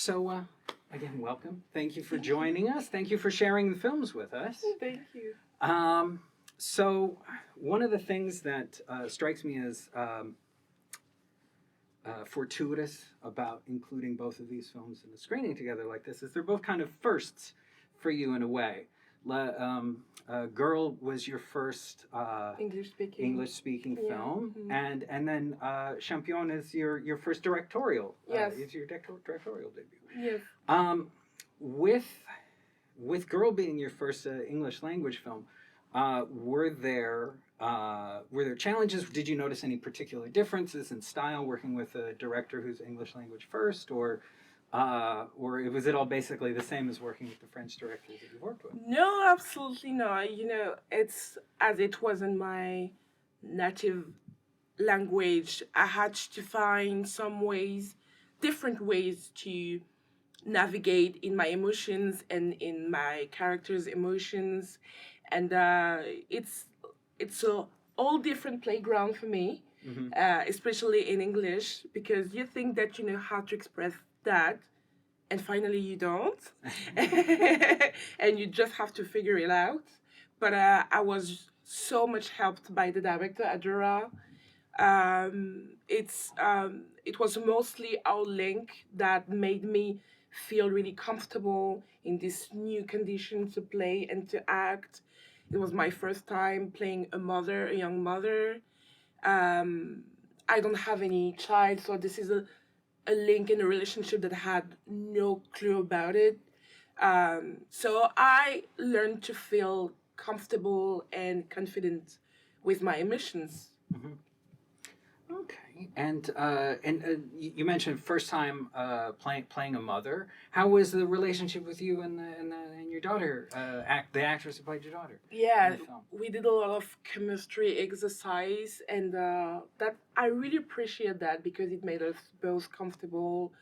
Again, welcome. Thank you for joining us. Thank you for sharing the films with us. Thank you. So, one of the things that strikes me as fortuitous about including both of these films in a screening together like this is they're both kind of firsts for you in a way. Girl was your first English-speaking Yeah. film, Mm-hmm. and then Championne is your first directorial. Yes. Is your directorial debut. Yes. With Girl being your first English language film, were there challenges? Did you notice any particular differences in style working with a director who's English language first, or was it all basically the same as working with the French directors that you worked with? No, absolutely not. It's as it wasn't my native language. I had to find different ways to navigate in my emotions and in my character's emotions, and it's a all different playground for me, Mm-hmm. especially in English, because you think that you know how to express that, and finally you don't, and you just have to figure it out. But I was so much helped by the director, Adora. It was mostly our link that made me feel really comfortable in this new condition to play and to act. It was my first time playing a young mother. Um, I don't have any child, so this is a link in a relationship that I had no clue about it. So I learned to feel comfortable and confident with my emotions. Mm-hmm. Okay, and you mentioned first time playing a mother. How was the relationship with you and your daughter? The actress who played your daughter. Yeah, in the film? we did a lot of chemistry exercise, and that I really appreciate that because it made us both comfortable.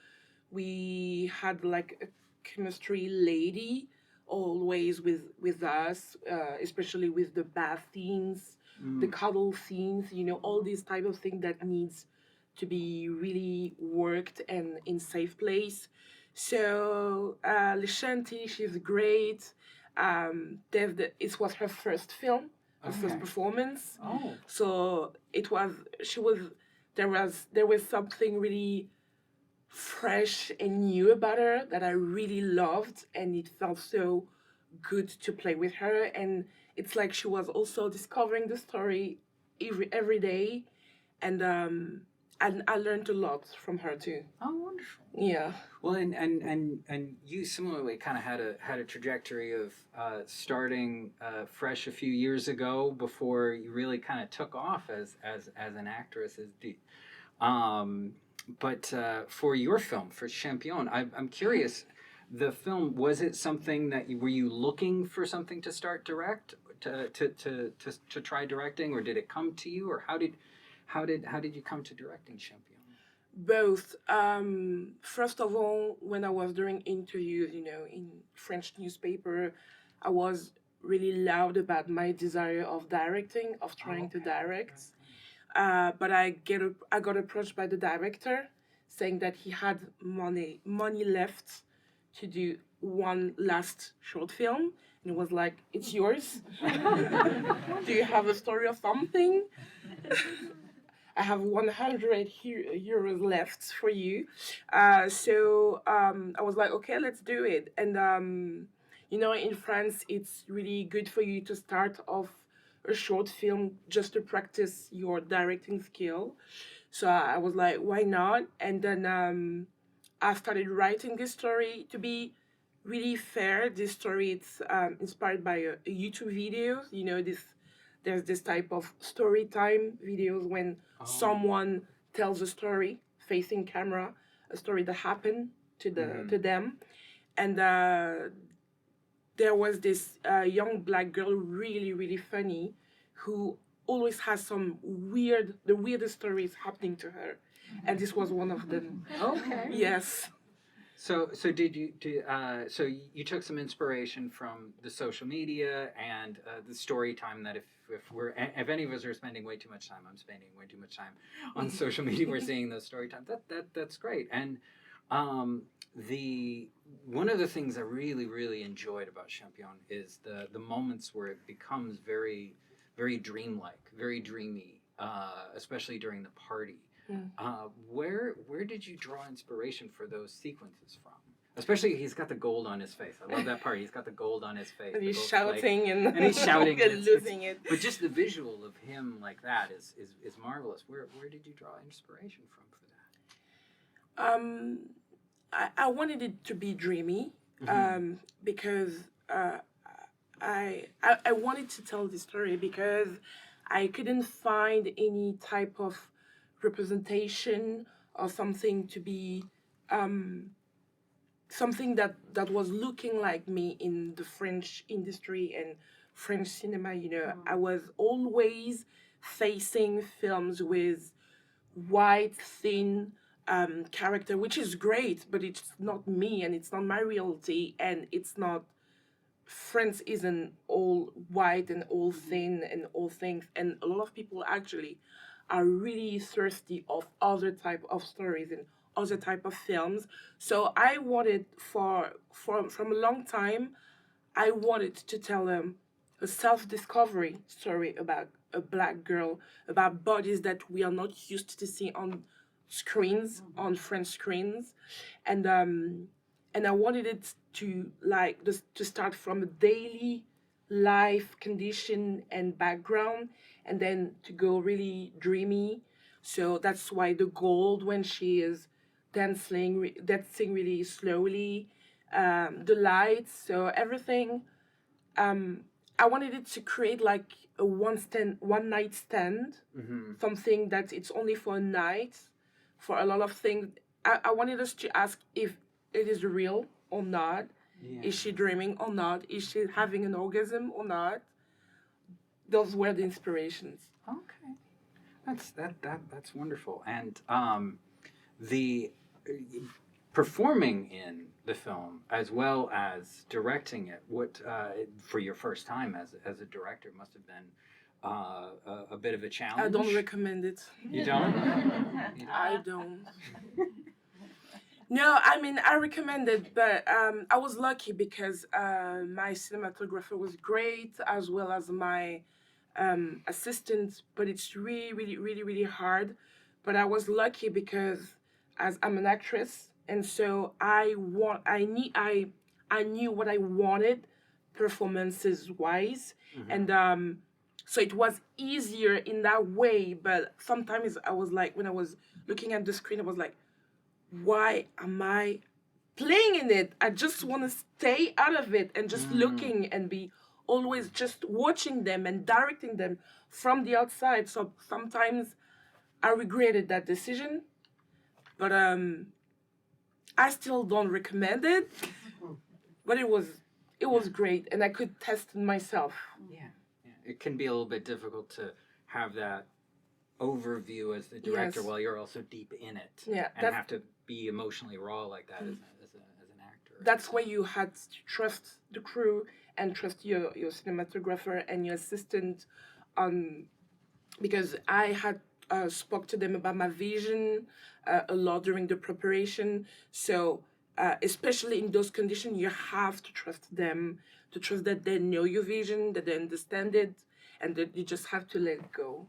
We had like a chemistry lady always with us, especially with the bath scenes, the cuddle scenes. All these type of things that needs to be really worked and in safe place. So Lishanti, she's great. It was her first film, her first Okay. performance. Oh. So there was something really fresh and new about her that I really loved, and it felt so good to play with her. And it's like she was also discovering the story every day, and I learned a lot from her too. Oh, wonderful. Yeah. Well, and you similarly kind of had a trajectory of starting fresh a few years ago before you really kind of took off as an actress. But for your film, for Championne, I'm curious. The film, was it something that were you looking for something to start to try directing, or did it come to you, or how did you come to directing Championne? Both. First of all, when I was doing interviews, in French newspaper, I was really loud about my desire of directing, of trying to direct. But I got approached by the director, saying that he had money left to do one last short film, and it was like, "It's yours. Do you have a story or something?" I have 100 euros left for you. So I was like, okay, let's do it. And, in France, it's really good for you to start off a short film just to practice your directing skill. So I was like, why not? And then I started writing this story. To be really fair, this story it's inspired by a YouTube video. There's this type of story time videos when someone tells a story facing camera, a story that happened to them, and there was this young black girl, really really funny, who always has the weirdest stories happening to her, and this was one of them. Okay. Yes. So so you took some inspiration from the social media and the story time that if any of us are spending way too much time, I'm spending way too much time on social media. We're seeing those story times. That's great. And The one of the things I really, really enjoyed about Championne is the moments where it becomes very, very dreamlike, very dreamy, especially during the party. Mm. Where did you draw inspiration for those sequences from? Especially, he's got the gold on his face. I love that part. He's got the gold on his face. And the he's gold shouting flake. and, And he's shouting and it's- losing it. But just the visual of him like that is marvelous. Where did you draw inspiration from for that? I wanted it to be dreamy, because I wanted to tell the story because I couldn't find any type of representation or something to be something that was looking like me in the French industry and French cinema. You know, I was always facing films with white, thin character, which is great, but it's not me and it's not my reality, and it's not. France isn't all white and all thin and all things, and a lot of people actually are really thirsty of other type of stories and other type of films. So I wanted from a long time, I wanted to tell them a self-discovery story about a black girl, about bodies that we are not used to see on screens, on French screens, and I wanted it to to start from a daily life condition and background, and then to go really dreamy. So that's why the gold when she is dancing really slowly, the lights, so everything. I wanted it to create like a one night stand, something that it's only for a night, for a lot of things. I wanted us to ask if it is real or not. Yeah. Is she dreaming or not? Is she having an orgasm or not? Those were the inspirations. Okay, that's wonderful. And the performing in the film as well as directing it, what for your first time as a director must have been a bit of a challenge. I don't recommend it. You don't? I don't. No, I mean I recommend it, but I was lucky because my cinematographer was great as well as my assistant. But it's really, really, really, really hard. But I was lucky because as I'm an actress, and so I knew what I wanted, performances wise, and so it was easier in that way. But sometimes I was like, when I was looking at the screen, I was like, why am I playing in it? I just want to stay out of it and just looking and be always just watching them and directing them from the outside. So sometimes I regretted that decision, but I still don't recommend it. But it was great, and I could test it myself. Yeah. It can be a little bit difficult to have that overview as the director Yes. while you're also deep in it. Yeah, And have to be emotionally raw like that as an actor. That's why you had to trust the crew and trust your cinematographer and your assistant, because I had spoke to them about my vision a lot during the preparation. So especially in those conditions, you have to trust them, to trust that they know your vision, that they understand it, and that you just have to let it go,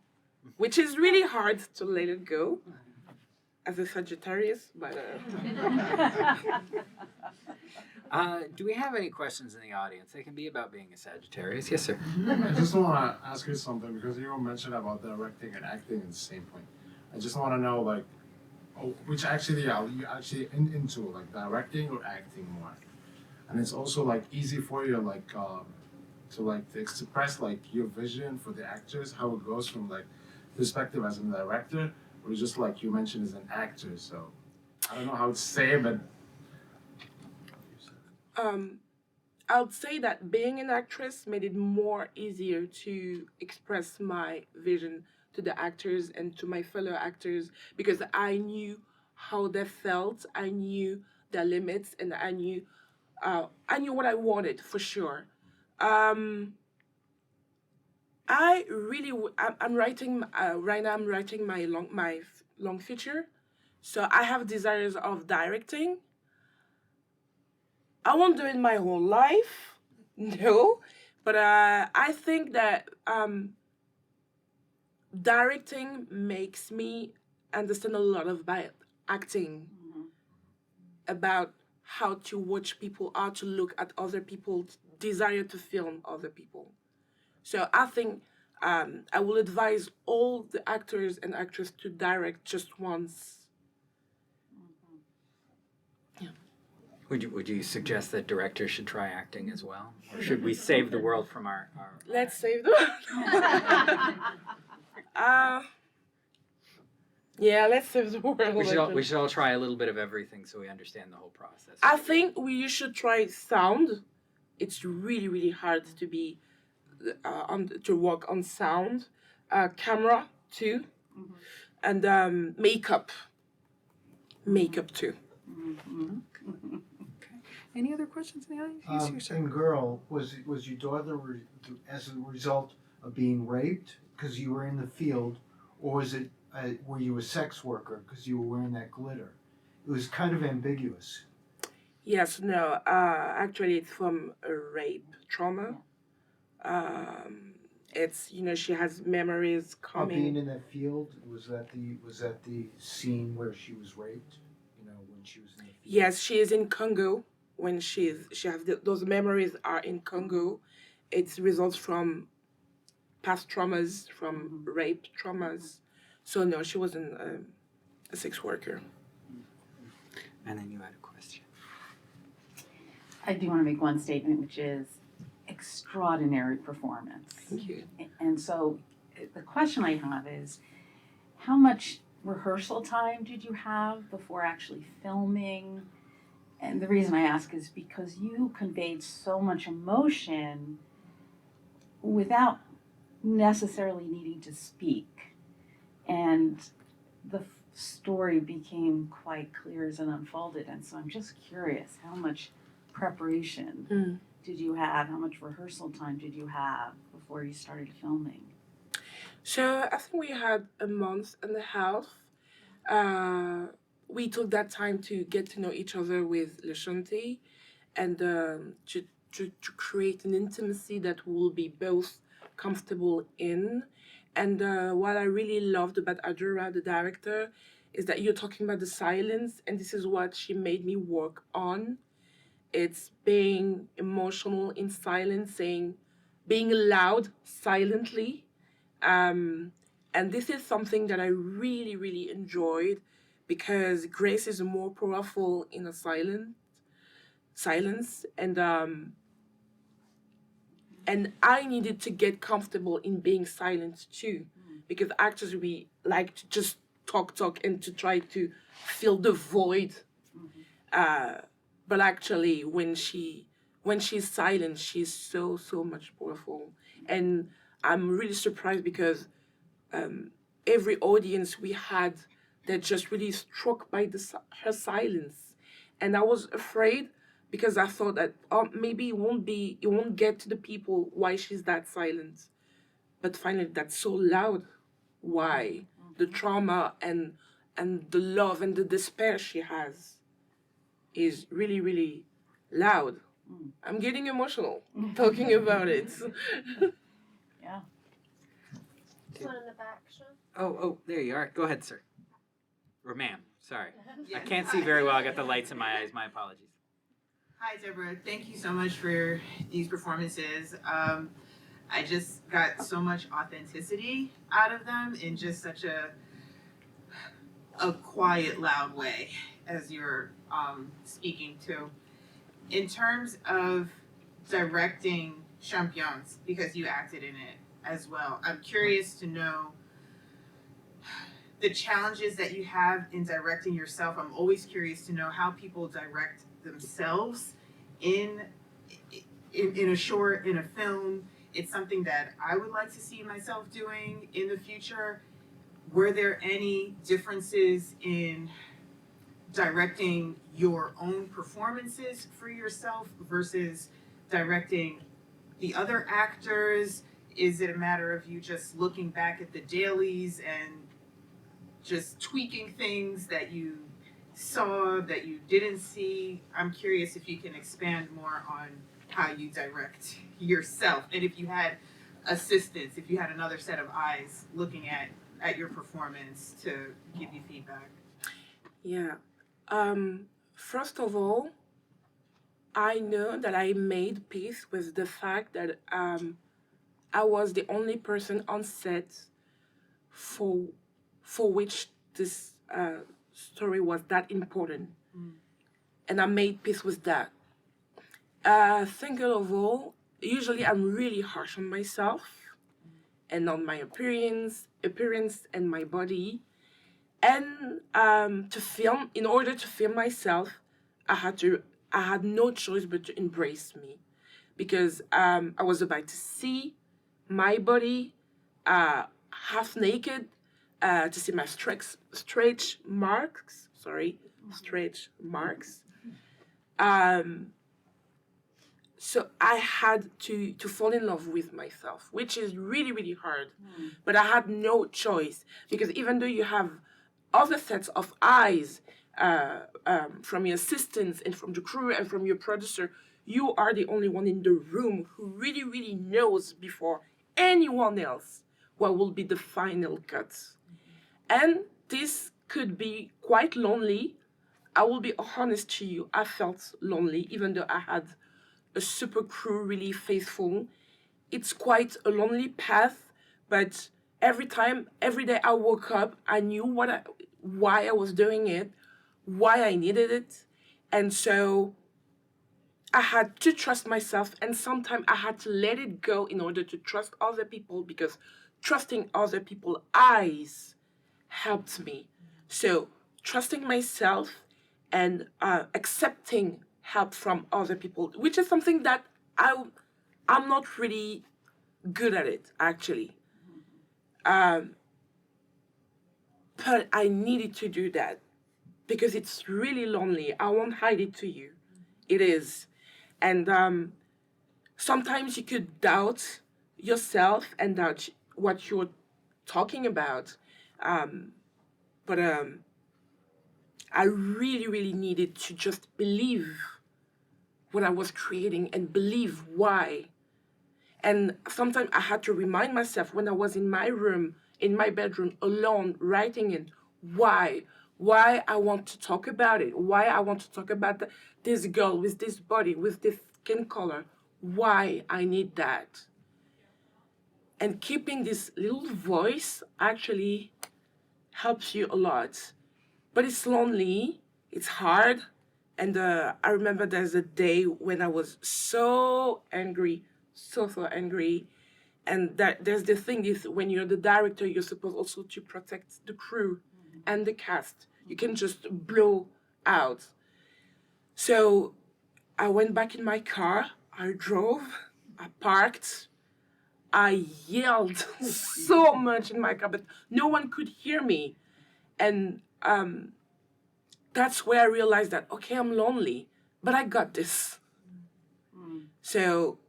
which is really hard to let it go as a Sagittarius, but do we have any questions in the audience? They can be about being a Sagittarius. Yes, sir. I just want to ask you something because you mentioned about directing and acting at the same point. I just want to know, like, which actually are you actually into, like directing or acting more? And it's also like easy for you, like, to express like your vision for the actors, how it goes from like perspective as a director, or just like you mentioned as an actor. So I don't know how to say it, but I would say that being an actress made it more easier to express my vision to the actors and to my fellow actors, because I knew how they felt, I knew their limits, and I knew what I wanted for sure. I'm writing right now. I'm writing my long feature, So I have desires of directing. I won't do it my whole life, no, but I think that directing makes me understand a lot about acting, about how to watch people, how to look at other people's desire to film other people. So I think I will advise all the actors and actresses to direct just once. Yeah. Would you suggest that directors should try acting as well? Or should we save the world from our Let's save the world. Yeah, let's save the world. we should all try a little bit of everything so we understand the whole process. I think we should try sound. It's really, really hard to be to work on sound, camera too, and makeup too. Okay. Any other questions in the audience? Yes, you, sir. And girl, was your daughter as a result of being raped because you were in the field, or was it were you a sex worker because you were wearing that glitter? It was kind of ambiguous. Yes, no. Actually, it's from a rape trauma. It's she has memories coming. Being in that field, was that the scene where she was raped? When she was in the field. Yes, she is in Congo. When she has those memories are in Congo. It results from past traumas, from rape traumas. So no, she wasn't a sex worker. And then you had a question. I do want to make one statement, which is extraordinary performance. Thank you. And so the question I have is, how much rehearsal time did you have before actually filming? And the reason I ask is because you conveyed so much emotion without necessarily needing to speak. And the story became quite clear as it unfolded. And so I'm just curious, how much preparation did you have? How much rehearsal time did you have before you started filming? So I think we had a month and a half. We took that time to get to know each other with Lashanti and to create an intimacy that we'll be both comfortable in. And what I really loved about Adura, the director, is that you're talking about the silence, and this is what she made me work on. It's being emotional in silence, being loud silently. And this is something that I really, really enjoyed because grace is more powerful in a silence. And I needed to get comfortable in being silent too, because actors, we like to just talk and to try to fill the void. But actually, when she's silent, she's so much powerful. And I'm really surprised because every audience we had, they're just really struck by her silence, and I was afraid because I thought that maybe it won't get to the people why she's that silent, but finally that's so loud. Why? The trauma and the love and the despair she has is really, really loud. I'm getting emotional talking about it. Yeah. One in the back, Sean. Oh, there you are. Go ahead, sir. Or ma'am. Sorry. I can't see very well. I got the lights in my eyes. My apologies. Hi, Deborah. Thank you so much for these performances. I just got so much authenticity out of them in just such a quiet, loud way as you're speaking to. In terms of directing Championne, because you acted in it as well, I'm curious to know the challenges that you have in directing yourself. I'm always curious to know how people direct themselves in a short, in a film. It's something that I would like to see myself doing in the future. Were there any differences in directing your own performances for yourself versus directing the other actors? Is it a matter of you just looking back at the dailies and just tweaking things that you saw that you didn't see? I'm curious if you can expand more on how you direct yourself, and if you had assistance, if you had another set of eyes looking at your performance to give you feedback. Yeah. First of all, I know that I made peace with the fact that I was the only person on set for which this story was that important, and I made peace with that. Thinking of all, usually I'm really harsh on myself and on my appearance and my body. And in order to film myself, I had no choice but to embrace me, because I was about to see my body half naked, to see my stretch marks. Stretch marks. So I had to fall in love with myself, which is really, really hard. But I had no choice, because even though you have other sets of eyes from your assistants and from the crew and from your producer, you are the only one in the room who really, really knows before anyone else what will be the final cut. And this could be quite lonely. I will be honest to you, I felt lonely, even though I had a super crew really faithful. It's quite a lonely path, but every day I woke up, I knew why I was doing it, why I needed it. And so I had to trust myself, and sometimes I had to let it go in order to trust other people, because trusting other people's eyes helped me. So trusting myself and accepting help from other people, which is something that I'm not really good at it, actually. But I needed to do that because it's really lonely. I won't hide it to you. It is. And sometimes you could doubt yourself and doubt what you're talking about. But I really, really needed to just believe what I was creating and believe why. And sometimes I had to remind myself when I was in my room, in my bedroom, alone, writing it, why I want to talk about it, why I want to talk about this girl with this body, with this skin color, why I need that. And keeping this little voice actually helps you a lot. But it's lonely, it's hard. And I remember there's a day when I was so angry, so angry. And there's the thing is, when you're the director, you're supposed also to protect the crew and the cast. You can just blow out. So I went back in my car, I drove, I parked, I yelled so much in my car, but no one could hear me. And that's where I realized that, okay, I'm lonely, but I got this. So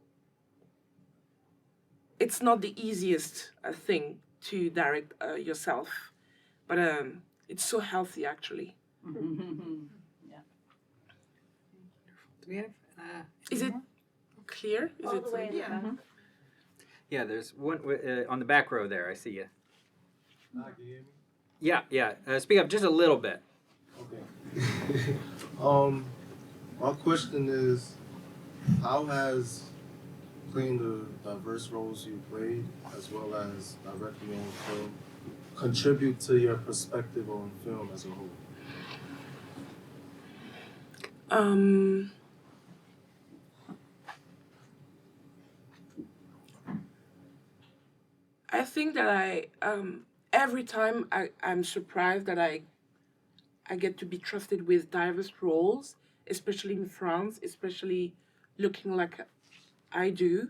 it's not the easiest thing to direct yourself, but it's so healthy, actually. Yeah. Do we have? Is it clear? Is All it the way in the Yeah. back. Yeah, there's one on the back row there. I see you. Can you hear me? Yeah. Speak up just a little bit. Okay. My question is, how has playing the diverse roles you played, as well as directing your own film, contribute to your perspective on film as a whole? I think that every time I'm surprised that I get to be trusted with diverse roles, especially in France, especially looking like I do.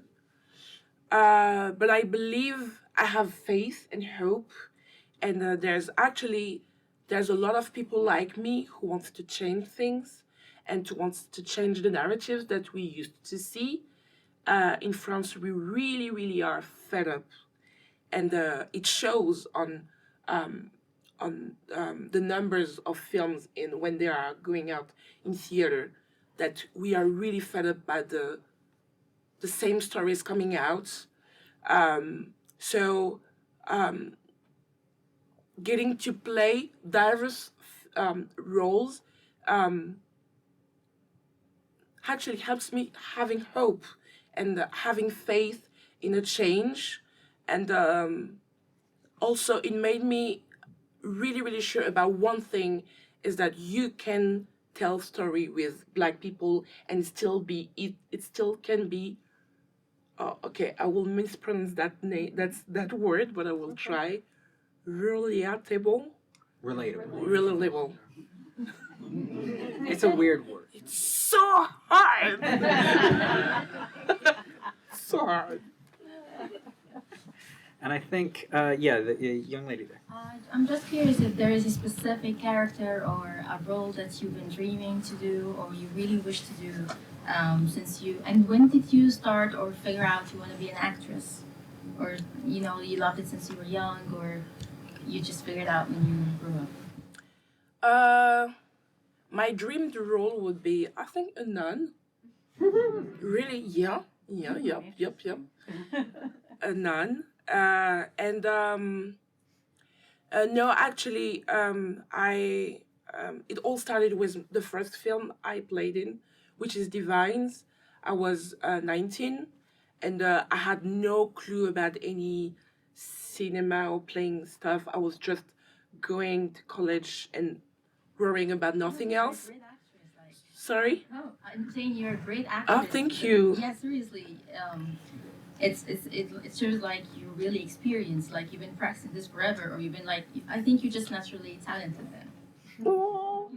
But I believe I have faith and hope, and there's a lot of people like me who wants to change things and wants to change the narratives that we used to see. In France, we really, really are fed up, and it shows on the numbers of films in when they are going out in theater, that we are really fed up by the same stories coming out. So getting to play diverse roles actually helps me having hope and having faith in a change. And also it made me really, really sure about one thing, is that you can tell story with Black people and still be, it still can be, okay, I will mispronounce that name, that word, but I will try. Relatable. Relatable. It's a weird word. It's so hard. So hard. And I think, the young lady there. I'm just curious if there is a specific character or a role that you've been dreaming to do or you really wish to do and when did you start or figure out you want to be an actress? Or, you loved it since you were young, or you just figured out when you grew up? My dreamed role would be, I think, a nun. Really, yep. A nun. No, actually, it all started with the first film I played in, which is Divines. I was 19, and I had no clue about any cinema or playing stuff. I was just going to college and worrying about nothing else. You're a great actress, like. Sorry? No, I'm saying you're a great actress. Oh, thank you. Yeah, seriously. It shows like you're really experienced, like you've been practicing this forever, or you've been like, I think you're just naturally talented then. Oh.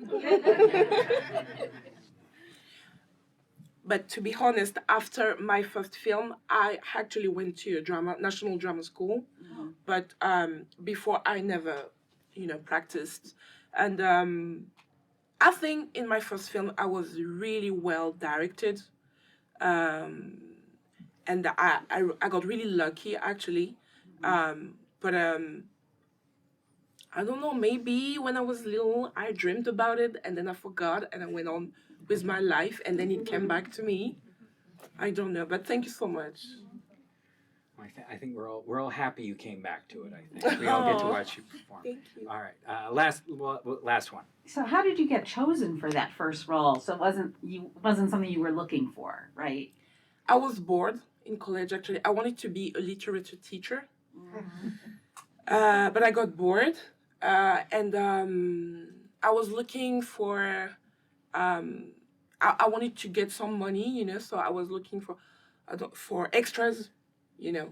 But to be honest, after my first film, I actually went to a national drama school. Mm-hmm. But before, I never, practiced. And I think in my first film, I was really well directed. And I got really lucky, actually. But I don't know, maybe when I was little, I dreamed about it, and then I forgot, and I went on with my life, and then it came back to me. I don't know, but thank you so much. I think we're all happy you came back to it. I think we all get to watch you perform. Thank you. All right, last one. So how did you get chosen for that first role? So it wasn't something you were looking for, right? I was bored in college, actually. I wanted to be a literature teacher. But I got bored, and I was looking for, I wanted to get some money, so I was looking for extras, Oh, yeah.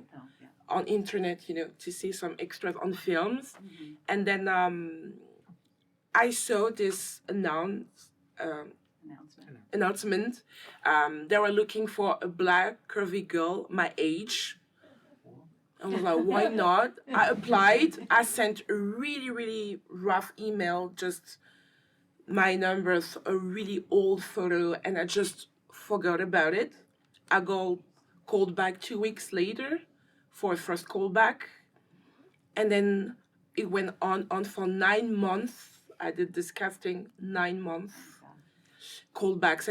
on internet, to see some extras on films. Mm-hmm. And then I saw this announcement. They were looking for a Black curvy girl my age. I was like, why not? I applied. I sent a really, really rough email, just my numbers, a really old photo, and I just forgot about it. I got called back 2 weeks later for a first callback. And then it went on for 9 months. I did this casting 9 months. Callbacks,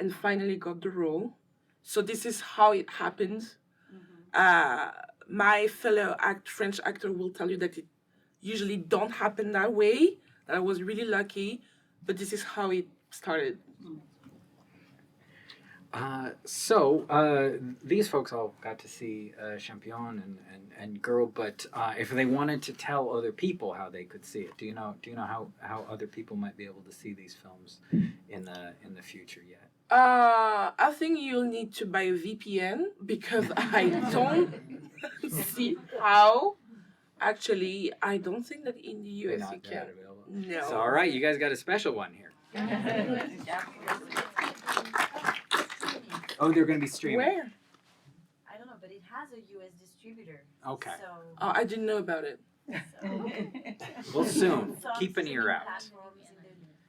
and finally got the role. So this is how it happened. My fellow French actor will tell you that it usually don't happen that way. That I was really lucky, but this is how it started. These folks all got to see Championne and Girl, but if they wanted to tell other people how they could see it, do you know how other people might be able to see these films in the future yet? I think you'll need to buy a VPN, because I don't see how. Actually, I don't think that in the US Not you can. that available. No. So, all right, you guys got a special one here. Oh, they're going to be streaming. Where? I don't know, but it has a US distributor. Okay. So, Oh, I didn't know about it. Well, soon. some Keep an ear streaming out. platforms in the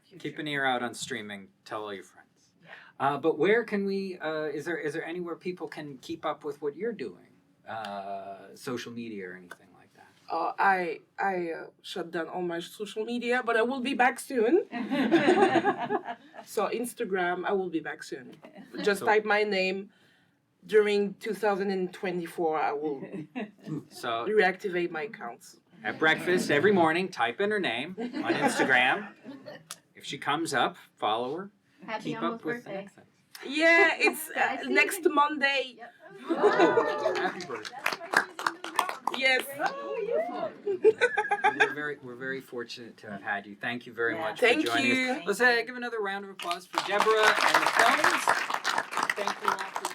future. Keep an ear out on streaming. Tell all your friends. But where can we? Is there anywhere people can keep up with what you're doing? Social media or anything like that? I shut down all my social media, but I will be back soon. So Instagram, I will be back soon. Just So- type my name. During 2024, I will So reactivate my accounts. at breakfast every morning, type in her name on Instagram. If she comes up, follow her. Happy Keep almost up with the birthday. next thing. Yeah, it's I see. next Monday. Yep. Oh, happy birthday. Yes. We're very fortunate to have had you. Thank you very Yeah. much Thank for joining you. us. Let's give another round of applause for Deborah and the films. Thank you all for